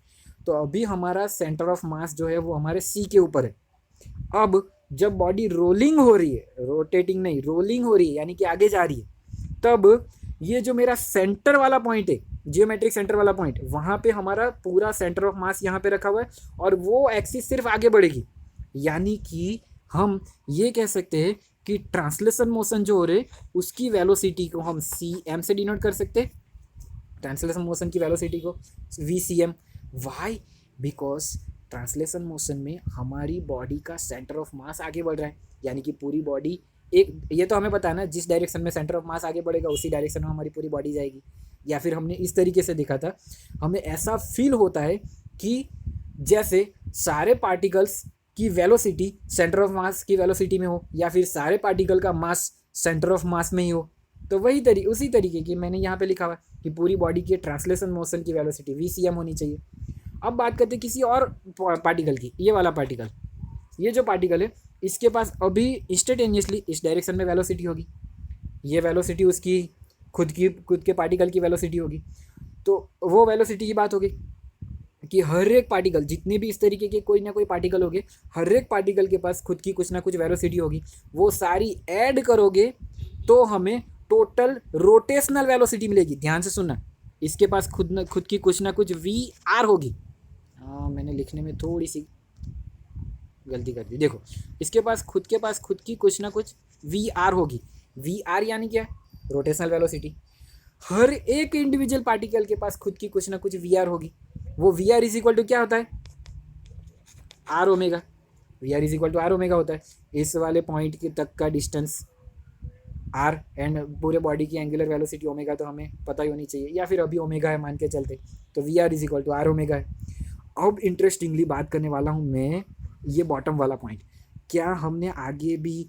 तो अभी हमारा सेंटर ऑफ मास जो है वो हमारे C के ऊपर है। अब जब बॉडी रोलिंग हो रही है, रोटेटिंग नहीं, रोलिंग हो रही है यानी कि आगे जा रही है, तब ये जो मेरा सेंटर वाला पॉइंट है, जियोमेट्रिक सेंटर वाला पॉइंट, वहाँ पे हमारा पूरा सेंटर ऑफ मास यहाँ पे रखा हुआ है और वो एक्सिस सिर्फ आगे बढ़ेगी। यानी कि हम ये कह सकते हैं कि ट्रांसलेशन मोशन जो हो रहे उसकी वेलोसिटी को हम CM से डिनोट कर सकते हैं, ट्रांसलेशन मोशन की वेलोसिटी को VCM। Why? Because translation motion में हमारी बॉडी का सेंटर ऑफ मास आगे बढ़ रहा है, यानी कि पूरी बॉडी एक, ये तो हमें पता है ना, जिस डायरेक्शन में सेंटर ऑफ मास आगे बढ़ेगा उसी डायरेक्शन में हमारी पूरी बॉडी जाएगी। या फिर हमने इस तरीके से देखा था, हमें ऐसा फील होता है कि जैसे सारे पार्टिकल्स की वेलोसिटी सेंटर ऑफ मास की वेलोसिटी में हो, या फिर सारे पार्टिकल का मास सेंटर ऑफ मास में ही हो। तो वही उसी तरीके की मैंने यहाँ पे लिखा हुआ कि पूरी बॉडी के ट्रांसलेशन मोशन की वेलोसिटी VCM होनी चाहिए। अब बात करते हैं किसी और पार्टिकल की, ये वाला पार्टिकल, ये जो पार्टिकल है इसके पास अभी इंस्टेंटेनियसली इस डायरेक्शन में वेलोसिटी होगी, ये वेलोसिटी उसकी खुद के पार्टिकल की वेलोसिटी होगी। तो वो वेलोसिटी की बात होगी कि हर एक पार्टिकल, जितने भी इस तरीके के कोई ना कोई पार्टिकल होंगे, हर एक पार्टिकल के पास खुद की कुछ ना कुछ वेलोसिटी होगी। वो सारी ऐड करोगे तो हमें टोटल रोटेशनल वेलोसिटी मिलेगी। ध्यान से सुनना, इसके पास खुद की कुछ ना कुछ VR होगी। मैंने लिखने में थोड़ी सी गलती कर दी। देखो, इसके पास खुद की कुछ ना कुछ VR होगी। VR यानी क्या? Rotational velocity. हर एक इंडिविजुअल पार्टिकल के पास खुद की कुछ ना कुछ VR होगी। वो VR इज इक्वल टू क्या होता है? R omega. VR is equal to R omega होता है। इस वाले पॉइंट के तक का डिस्टेंस आर, एंड पूरे बॉडी की एंगुलर वेलोसिटी ओमेगा तो हमें पता ही होनी चाहिए, या फिर अभी ओमेगा है मान के चलते, तो V R is equal to are omega है। अब इंटरेस्टिंगली बात करने वाला हूँ मैं ये बॉटम वाला पॉइंट। क्या हमने आगे भी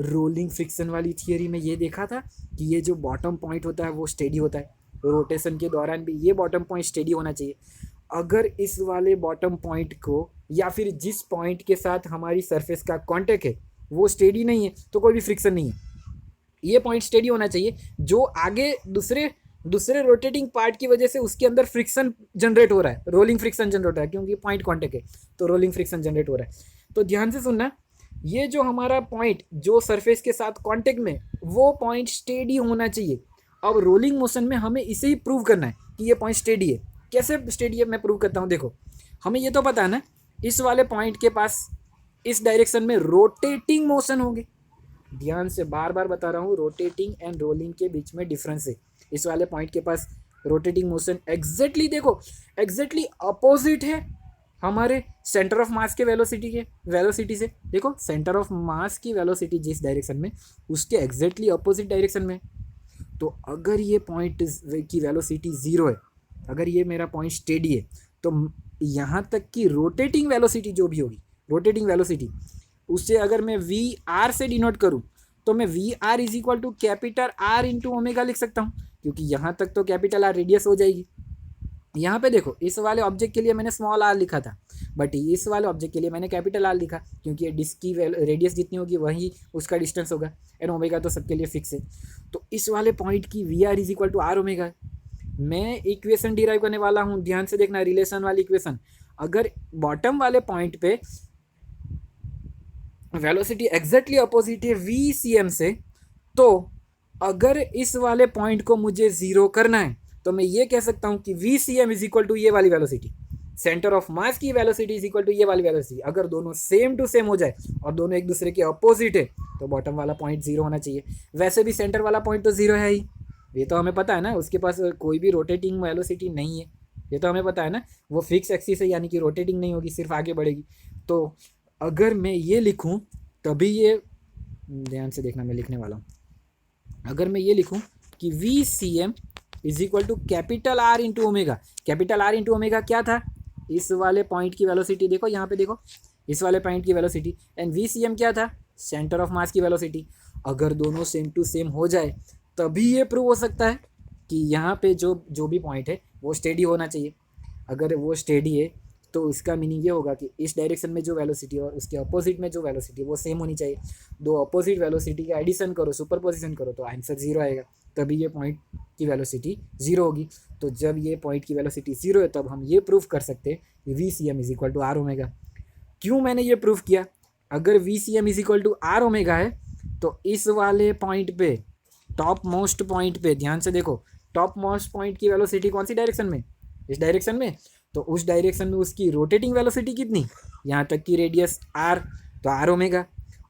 रोलिंग फ्रिक्शन वाली थियरी में ये देखा था कि ये जो बॉटम पॉइंट होता है वो स्टेडी होता है, रोटेशन के दौरान भी ये बॉटम पॉइंट स्टेडी होना चाहिए। अगर इस वाले बॉटम पॉइंट को या फिर जिस पॉइंट के साथ हमारी सरफेस का कांटेक्ट है वो स्टेडी नहीं है तो कोई भी फ्रिक्शन नहीं है। ये पॉइंट स्टेडी होना चाहिए, जो आगे दूसरे रोटेटिंग पार्ट की वजह से उसके अंदर फ्रिक्शन जनरेट हो रहा है, रोलिंग फ्रिक्शन जनरेट हो रहा है, क्योंकि पॉइंट कांटेक्ट है तो रोलिंग फ्रिक्शन जनरेट हो रहा है। तो ध्यान से सुनना, ये जो हमारा पॉइंट जो सरफेस के साथ कांटेक्ट में, वो पॉइंट स्टेडी होना चाहिए। अब रोलिंग मोशन में हमें इसे ही प्रूव करना है कि ये पॉइंट स्टेडी है। कैसे स्टेडी है मैं प्रूव करता हूँ। देखो, हमें ये तो पता है ना, इस वाले पॉइंट के पास इस डायरेक्शन में रोटेटिंग मोशन होगी। ध्यान से बार बार बता रहा हूँ, रोटेटिंग एंड रोलिंग के बीच में डिफरेंस है। इस वाले पॉइंट के पास रोटेटिंग मोशन एग्जैक्टली देखो, एग्जैक्टली अपोजिट है हमारे सेंटर ऑफ मास के वेलोसिटी से। देखो, सेंटर ऑफ मास की वेलोसिटी जिस डायरेक्शन में, उसके एग्जैक्टली अपोजिट डायरेक्शन में। तो अगर ये पॉइंट की वेलोसिटी ज़ीरो है, अगर ये मेरा पॉइंट स्टेडी है, तो यहाँ तक की रोटेटिंग वेलोसिटी जो भी होगी, रोटेटिंग वेलोसिटी, उससे अगर मैं वी आर से डिनोट करूँ तो मैं V R is equal to capital R into omega लिख सकता हूँ, क्योंकि यहाँ तक तो कैपिटल आर रेडियस हो जाएगी। यहाँ पे देखो, इस वाले ऑब्जेक्ट के लिए मैंने स्मॉल आर लिखा था, बट इस वाले ऑब्जेक्ट के लिए मैंने कैपिटल आर लिखा, क्योंकि ये डिस्क की रेडियस जितनी होगी वही उसका डिस्टेंस होगा, एंड ओमेगा तो सबके लिए फिक्स है। तो इस वाले पॉइंट की V R is equal to are omega है। मैं इक्वेशन डिराइव करने वाला हूँ, ध्यान से देखना, रिलेशन वाली इक्वेशन। अगर बॉटम वाले पॉइंट पे वेलोसिटी एग्जैक्टली अपोजिट है वी सी एम से, तो अगर इस वाले पॉइंट को मुझे ज़ीरो करना है तो मैं ये कह सकता हूँ कि V C M is equal to ये वाली वेलोसिटी, सेंटर ऑफ मास की वेलोसिटी इज इक्वल टू ये वाली वेलोसिटी। अगर दोनों सेम टू सेम हो जाए और दोनों एक दूसरे के अपोजिट है तो बॉटम वाला पॉइंट जीरो होना चाहिए। वैसे भी सेंटर वाला पॉइंट तो जीरो है ही, ये तो हमें पता है ना, उसके पास कोई भी रोटेटिंग वेलोसिटी नहीं है, ये तो हमें पता है ना, वो फिक्स एक्सिस है, यानी कि रोटेटिंग नहीं होगी, सिर्फ आगे बढ़ेगी। तो अगर मैं ये लिखूं तभी ये, ध्यान से देखना मैं लिखने वाला हूँ, अगर मैं ये लिखूं कि V C M is equal to capital R into omega. Capital R into omega क्या था, इस वाले पॉइंट की वेलोसिटी, देखो यहाँ पे देखो, इस वाले पॉइंट की velocity, and V C M क्या था, सेंटर ऑफ मास की वेलोसिटी। अगर दोनों सेम टू सेम हो जाए तभी ये प्रूव हो सकता है कि यहाँ पे जो भी पॉइंट है वो स्टेडी होना चाहिए। अगर वो स्टेडी है तो इसका मीनिंग ये होगा कि इस डायरेक्शन में जो वेलोसिटी और उसके अपोजिट में जो वेलोसिटी वो सेम होनी चाहिए। दो अपोजिट वेलोसिटी का एडिशन करो, सुपरपोजिशन करो, तो आंसर जीरो आएगा, तभी ये पॉइंट की वेलोसिटी जीरो होगी। तो जब ये पॉइंट की वेलोसिटी जीरो है तब हम ये प्रूव कर सकते हैं कि V C M is equal to are omega. क्यों मैंने ये प्रूव किया, अगर V C M is equal to are omega है तो इस वाले पॉइंट पे, टॉप मोस्ट पॉइंट पे, ध्यान से देखो, टॉप मोस्ट पॉइंट की वेलोसिटी कौन सी डायरेक्शन में, इस डायरेक्शन में, तो उस डायरेक्शन में उसकी रोटेटिंग वेलोसिटी कितनी, यहाँ तक की रेडियस आर, तो आर ओमेगा।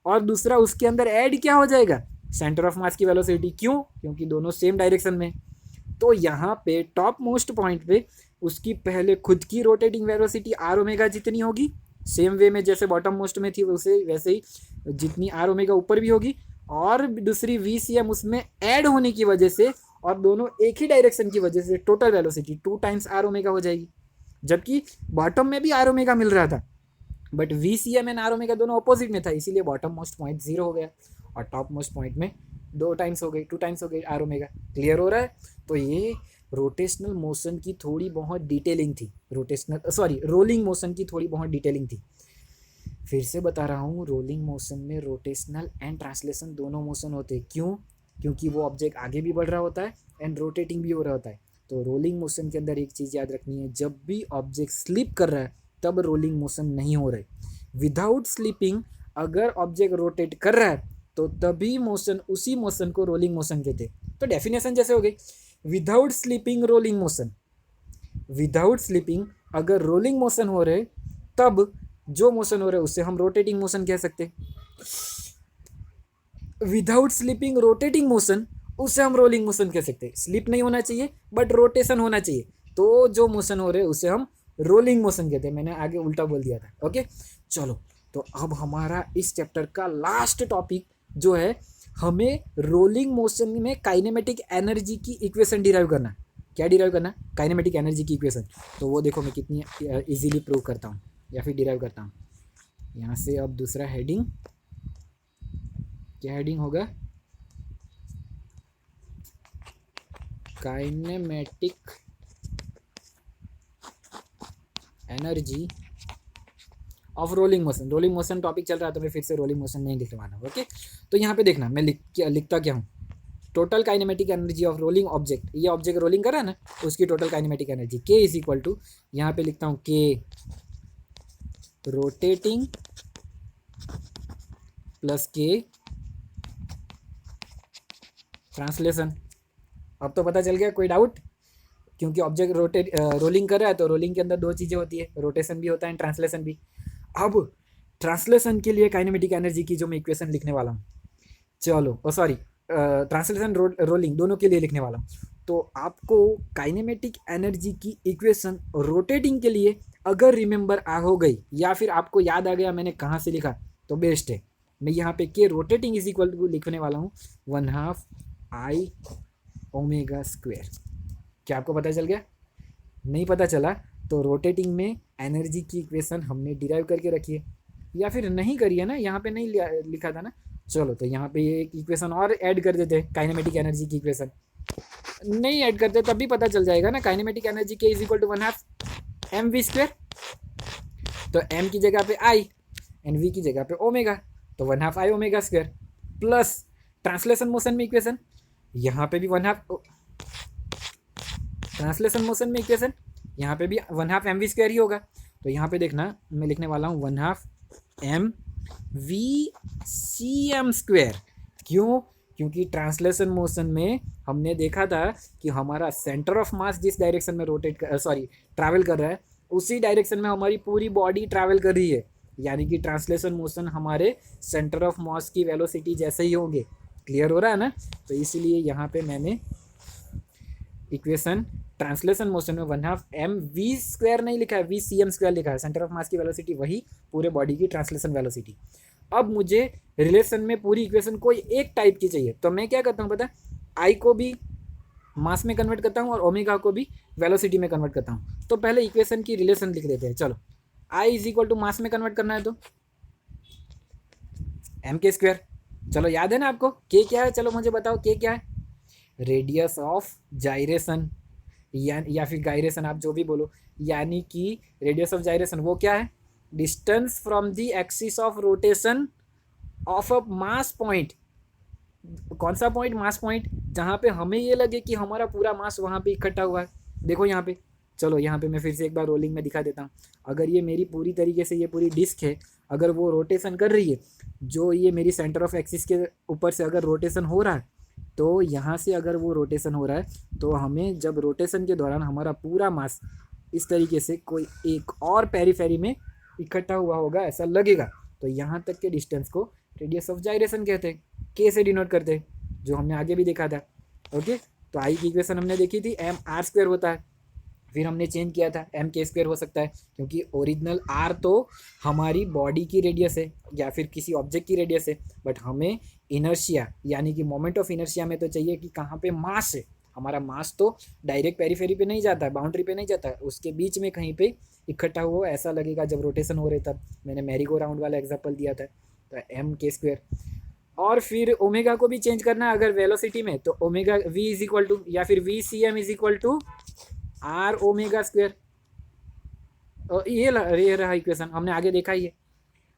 और दूसरा उसके अंदर ऐड क्या हो जाएगा, सेंटर ऑफ मास की वेलोसिटी। क्यों, क्योंकि दोनों सेम डायरेक्शन में। तो यहाँ पे टॉप मोस्ट पॉइंट पे उसकी पहले खुद की रोटेटिंग वेलोसिटी आर ओमेगा जितनी होगी, सेम वे में जैसे बॉटम मोस्ट में थी उसे वैसे ही जितनी आर ओमेगा ऊपर भी होगी, और दूसरी वी सी एम उसमें ऐड होने की वजह से और दोनों एक ही डायरेक्शन की वजह से total velocity 2 times R omega हो जाएगी। जबकि बॉटम में भी आर ओमेगा मिल रहा था, but V C M and R omega दोनों अपोजिट में था, इसीलिए बॉटम मोस्ट पॉइंट जीरो हो गया और टॉप मोस्ट पॉइंट में 2 टाइम्स हो गई, 2 टाइम्स हो गई आर ओमेगा। क्लियर हो रहा है। तो ये रोटेशनल मोशन की थोड़ी बहुत डिटेलिंग थी, रोलिंग मोशन की थोड़ी बहुत डिटेलिंग थी। फिर से बता रहा हूँ, रोलिंग मोशन में रोटेशनल एंड ट्रांसलेशन दोनों मोशन होते हैं। क्यों, क्योंकि वो ऑब्जेक्ट आगे भी बढ़ रहा होता है एंड रोटेटिंग भी हो रहा होता है। तो रोलिंग मोशन के अंदर एक चीज़ याद रखनी है, जब भी ऑब्जेक्ट स्लिप कर रहा है तब रोलिंग मोशन नहीं हो रहा है। विदाउट स्लिपिंग अगर ऑब्जेक्ट रोटेट कर रहा है तो तभी मोशन, उसी मोशन को रोलिंग मोशन कहते हैं। तो डेफिनेशन जैसे हो गई, without slipping rolling motion, without slipping अगर रोलिंग मोशन हो रहे तब जो मोशन हो रहा है उससे हम रोटेटिंग मोशन कह सकते हैं। विदाउट स्लिपिंग रोटेटिंग मोशन, उससे हम रोलिंग मोशन कह सकते हैं। स्लिप नहीं होना चाहिए बट रोटेशन होना चाहिए, तो जो मोशन हो रहे हैं उसे हम रोलिंग मोशन कहते हैं। मैंने आगे उल्टा बोल दिया था। ओके, चलो, तो अब हमारा इस चैप्टर का लास्ट टॉपिक जो है हमें रोलिंग मोशन में काइनेमेटिक एनर्जी की इक्वेशन डिराइव करना है। क्या डिराइव करना? काइनेमेटिक एनर्जी की इक्वेशन। तो वो देखो मैं कितनी इजीली प्रूव करता हूँ या फिर डिराइव करता हूँ। यहाँ से अब दूसरा हेडिंग, क्या हेडिंग होगा? Kinematic energy of rolling motion. Rolling motion topic चल रहा है तो मैं फिर से रोलिंग मोशन नहीं लिखने वाला हूँ। ओके, तो यहाँ पे देखना मैं लिखता क्या हूँ। Total kinematic energy of rolling object, ये ऑब्जेक्ट रोलिंग कर रहा है ना, उसकी total kinematic energy K is equal to, यहाँ पे लिखता हूँ के रोटेटिंग प्लस के ट्रांसलेशन। अब तो पता चल गया, कोई डाउट? क्योंकि ऑब्जेक्ट रोलिंग कर रहा है तो रोलिंग के अंदर दो चीज़ें होती है, रोटेशन भी होता है, ट्रांसलेशन भी। अब ट्रांसलेशन के लिए काइनेमेटिक एनर्जी की जो मैं इक्वेशन लिखने वाला हूँ, चलो सॉरी, ट्रांसलेशन रोलिंग दोनों के लिए लिखने वाला हूँ। तो आपको काइनेमेटिक एनर्जी की इक्वेशन रोटेटिंग के लिए अगर रिमेंबर आ हो गई या फिर आपको याद आ गया मैंने कहाँ से लिखा, तो बेस्ट है। मैं यहाँ पे के रोटेटिंग इज इक्वल टू लिखने वाला हूँ 1/2 I ओमेगा स्क्वायर। क्या आपको पता चल गया? नहीं पता चला तो रोटेटिंग में एनर्जी की इक्वेशन हमने डिराइव करके रखी है, या फिर नहीं करी है ना, यहाँ पे नहीं लिखा था ना। चलो तो यहाँ पे ये एक इक्वेशन और ऐड कर देते हैं, काइनेमेटिक एनर्जी की इक्वेशन। नहीं ऐड करते तब भी पता चल जाएगा ना, kinetic energy K is equal to 1/2 mv square. तो m की जगह पे I एंड v की जगह पे ओमेगा, तो 1/2 I omega square plus translation motion में इक्वेशन, यहाँ पे भी 1/2 ट्रांसलेशन मोशन में इक्वेशन, यहाँ पे भी 1/2 mv स्क्वायर ही होगा। तो यहाँ पे देखना मैं लिखने वाला हूँ 1/2 mv/cm स्क्वायर। क्यों? क्योंकि ट्रांसलेशन मोशन में हमने देखा था कि हमारा सेंटर ऑफ मास जिस डायरेक्शन में ट्रैवल कर रहा है, उसी डायरेक्शन में हमारी पूरी बॉडी ट्रैवल कर रही है, यानी कि ट्रांसलेशन मोशन हमारे सेंटर ऑफ मास की वेलोसिटी जैसे ही होंगे। क्लियर हो रहा है ना? तो इसलिए यहाँ पे मैंने इक्वेशन ट्रांसलेशन मोशन में 1/2 mv स्क्वायर नहीं लिखा है, vcm स्क्वायर लिखा है। सेंटर ऑफ मास की वेलोसिटी वही, पूरे बॉडी की ट्रांसलेशन वेलोसिटी। अब मुझे रिलेशन में पूरी इक्वेशन कोई एक टाइप की चाहिए, तो मैं क्या करता हूँ पता है, आई को भी मास में कन्वर्ट करता हूँ और ओमेगा को भी वेलोसिटी में कन्वर्ट करता हूँ। तो पहले इक्वेशन की रिलेशन लिख देते हैं। चलो, आई इज इक्वल टू मास में कन्वर्ट करना है तो एम के स्क्वायर। चलो याद है ना आपको के क्या है? चलो मुझे बताओ के क्या है? रेडियस ऑफ जाइरेशन या फिर गायरेशन, आप जो भी बोलो, यानी कि रेडियस ऑफ जाइरेशन वो क्या है? Distance from the axis of rotation of a mass point. कौन सा पॉइंट? मास पॉइंट, जहाँ पे हमें ये लगे कि हमारा पूरा मास वहाँ पे इकट्ठा हुआ है। देखो यहाँ पे, चलो यहाँ पे मैं फिर से एक बार रोलिंग में दिखा देता हूँ। अगर ये मेरी पूरी तरीके से ये पूरी डिस्क है, अगर वो रोटेशन कर रही है, जो ये मेरी सेंटर ऑफ एक्सिस के ऊपर से अगर रोटेशन हो रहा है, तो यहाँ से अगर वो रोटेशन हो रहा है, तो हमें जब रोटेशन के दौरान हमारा पूरा मास इस तरीके से कोई एक और पेरीफेरी में इकट्ठा हुआ होगा ऐसा लगेगा, तो यहाँ तक के डिस्टेंस को रेडियस ऑफ जाइरेशन कहते हैं, के से डिनोट करते हैं, जो हमने आगे भी देखा था। ओके, तो आई की इक्वेशन हमने देखी थी, एम आर स्क्वायर होता है, फिर हमने चेंज किया था एम के स्क्वायर हो सकता है, क्योंकि ओरिजिनल आर तो हमारी बॉडी की रेडियस है या फिर किसी ऑब्जेक्ट की रेडियस है, बट हमें इनर्शिया यानी कि मोमेंट ऑफ इनर्शिया में तो चाहिए कि कहाँ पे मास है। हमारा मास तो डायरेक्ट पेरीफेरी पे नहीं जाता है, बाउंड्री पे नहीं जाता है, उसके बीच में कहीं पे इकट्ठा हुआ ऐसा लगेगा जब रोटेशन हो रहे, तब मैंने मैरी गो राउंड वाला एग्जाम्पल दिया था। तो एम के स्क्वायर, और फिर ओमेगा को भी चेंज करना है अगर वेलोसिटी में, तो omega V is equal to या फिर V C M is equal to are omega square. ये रहा इक्वेशन, हमने आगे देखा ही है।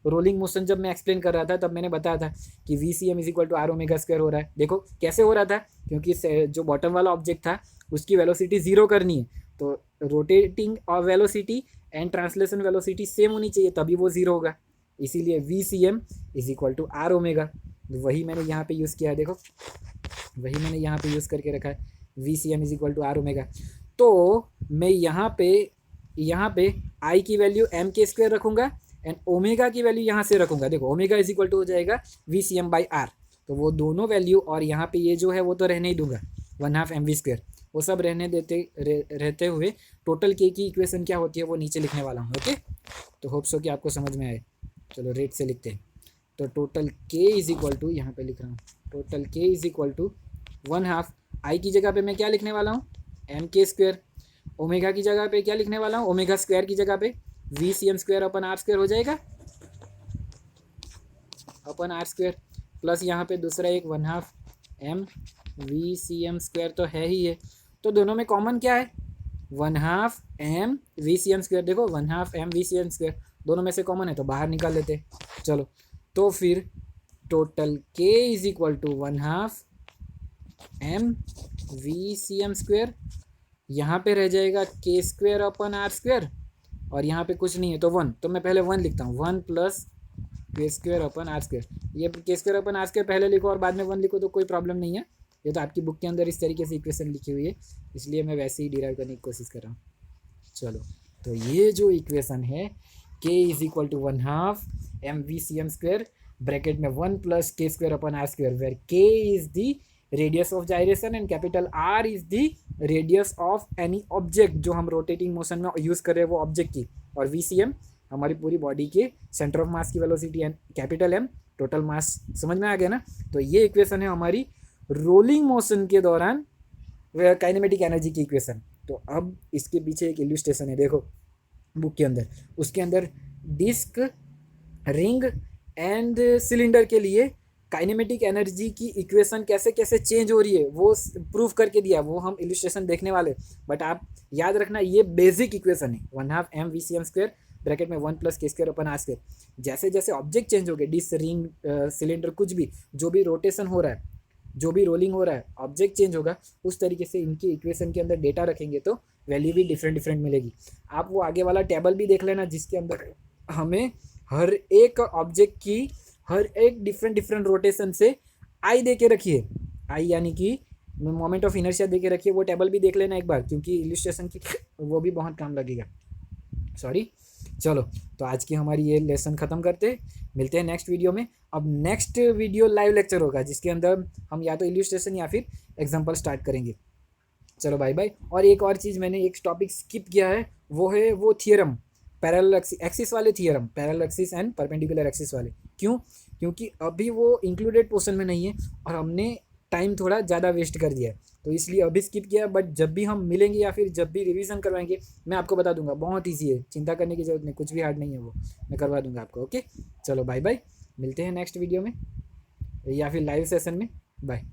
रोलिंग मोशन जब मैं एक्सप्लेन कर रहा था तब मैंने बताया था कि V C M is equal to are omega square हो रहा है। देखो कैसे हो रहा था, क्योंकि जो बॉटम वाला ऑब्जेक्ट था उसकी वेलोसिटी जीरो करनी है, तो रोटेटिंग और velocity and translation velocity same होनी चाहिए, तभी वो जीरो होगा। इसीलिए V C M is equal to are omega, वही मैंने यहाँ पे यूज़ किया है। देखो वही मैंने यहाँ पे यूज़ करके रखा है, V C M is equal to are omega. तो मैं यहाँ पे आई की वैल्यू एम के स्क्वायर रखूँगा एंड ओमेगा की वैल्यू यहाँ से रखूँगा। देखो ओमेगा इज इक्वल टू हो जाएगा V C M by R, तो वो दोनों वैल्यू और यहाँ पे ये जो है वो तो रहने ही दूंगा 1/2 एम वी स्क्वायर, वो सब रहते हुए टोटल के की इक्वेशन क्या होती है वो नीचे लिखने वाला हूँ। ओके, तो होप सो कि आपको समझ में आए। चलो रेट से लिखते हैं, तो total K is equal to, यहाँ पे लिख रहा हूँ, total K is equal to 1/2 आई की जगह पे मैं क्या लिखने वाला हूँ, एम के स्क्वायर, ओमेगा की जगह पे क्या लिखने वाला हूँ, ओमेगा स्क्वायर की जगह पे वी सी एम स्क्वायर अपन आर स्क्वायर हो जाएगा, अपन आर स्क्वायर, प्लस यहाँ पे दूसरा एक 1/2 M we C M square तो है ही है, तो दोनों में कॉमन क्या है, 1/2 M we C M square, देखो 1/2 M we C M square दोनों में से कॉमन है तो बाहर निकाल लेते। चलो तो फिर total K is equal to 1/2 M we C M square, यहाँ पे रह जाएगा के स्क्वायर अपन आर स्क्वायर, और यहाँ पे कुछ नहीं है तो 1, तो मैं पहले 1 लिखता हूँ, 1 प्लस के स्क्वायर अपन आर स्क्वायर, ये के स्क्वायर अपन आर स्क्वायर पहले लिखो और बाद में 1 लिखो तो कोई प्रॉब्लम नहीं है, ये तो आपकी बुक के अंदर इस तरीके से इक्वेशन लिखी हुई है, इसलिए मैं वैसे ही डिराइव करने की कोशिश कर रहा हूँ। चलो तो ये जो इक्वेशन है K is equal to 1/2 M we C M square bracket में 1 plus K square upon R square, where K is the radius of gyration and capital R is the radius of any object जो हम rotating motion में use कर रहे हैं वो object की, और वी सी एम हमारी पूरी बॉडी के सेंटर ऑफ मास की velocity and capital M total mass. समझ में आ गया ना? तो ये इक्वेशन है हमारी रोलिंग मोशन के दौरान काइनेमेटिक एनर्जी की इक्वेशन। तो अब इसके पीछे एक इल्यूस्ट्रेशन है, देखो बुक के अंदर, उसके अंदर डिस्क, रिंग एंड सिलेंडर के लिए काइनेमेटिक एनर्जी की इक्वेशन कैसे कैसे चेंज हो रही है वो प्रूफ करके दिया, वो हम इल्यूस्ट्रेशन देखने वाले, बट आप याद रखना ये बेसिक इक्वेशन है, 1/2 M we C M square bracket में 1 प्लस के स्क्वायर अपन आर स्क्वायर। जैसे जैसे ऑब्जेक्ट चेंज हो गए, डिस्क, रिंग, सिलेंडर, कुछ भी जो भी रोटेशन हो रहा है, जो भी रोलिंग हो रहा है, ऑब्जेक्ट चेंज होगा, उस तरीके से इनकी इक्वेशन के अंदर डेटा रखेंगे तो वैल्यू भी डिफरेंट डिफरेंट मिलेगी। आप वो आगे वाला टेबल भी देख लेना जिसके अंदर हमें हर एक ऑब्जेक्ट की हर एक डिफरेंट डिफरेंट रोटेशन से आई दे के रखिए, आई यानी कि मोमेंट ऑफ इनर्शिया दे के रखिए, वो टेबल भी देख लेना एक बार, क्योंकि इल्यूस्ट्रेशन की वो भी बहुत काम लगेगा। सॉरी, चलो तो आज की हमारी ये लेसन ख़त्म करते, मिलते हैं नेक्स्ट वीडियो में। अब नेक्स्ट वीडियो लाइव लेक्चर होगा जिसके अंदर हम या तो इल्यूस्ट्रेशन या फिर एग्जांपल स्टार्ट करेंगे। चलो बाय बाय। और एक और चीज़ मैंने एक टॉपिक स्किप किया है, वो है वो थियरम, पैरेलल एक्सिस वाले theorem, parallel axis and perpendicular axis वाले। क्यों? क्योंकि अभी वो इंक्लूडेड पोर्शन में नहीं है और हमने टाइम थोड़ा ज़्यादा वेस्ट कर दिया है, तो इसलिए अभी स्किप किया। बट जब भी हम मिलेंगे या फिर जब भी रिवीजन करवाएंगे मैं आपको बता दूंगा, बहुत ईजी है, चिंता करने की जरूरत नहीं, कुछ भी हार्ड नहीं है, वो मैं करवा दूंगा आपको। ओके चलो बाय बाय, मिलते हैं नेक्स्ट वीडियो में या फिर लाइव सेशन में। बाय।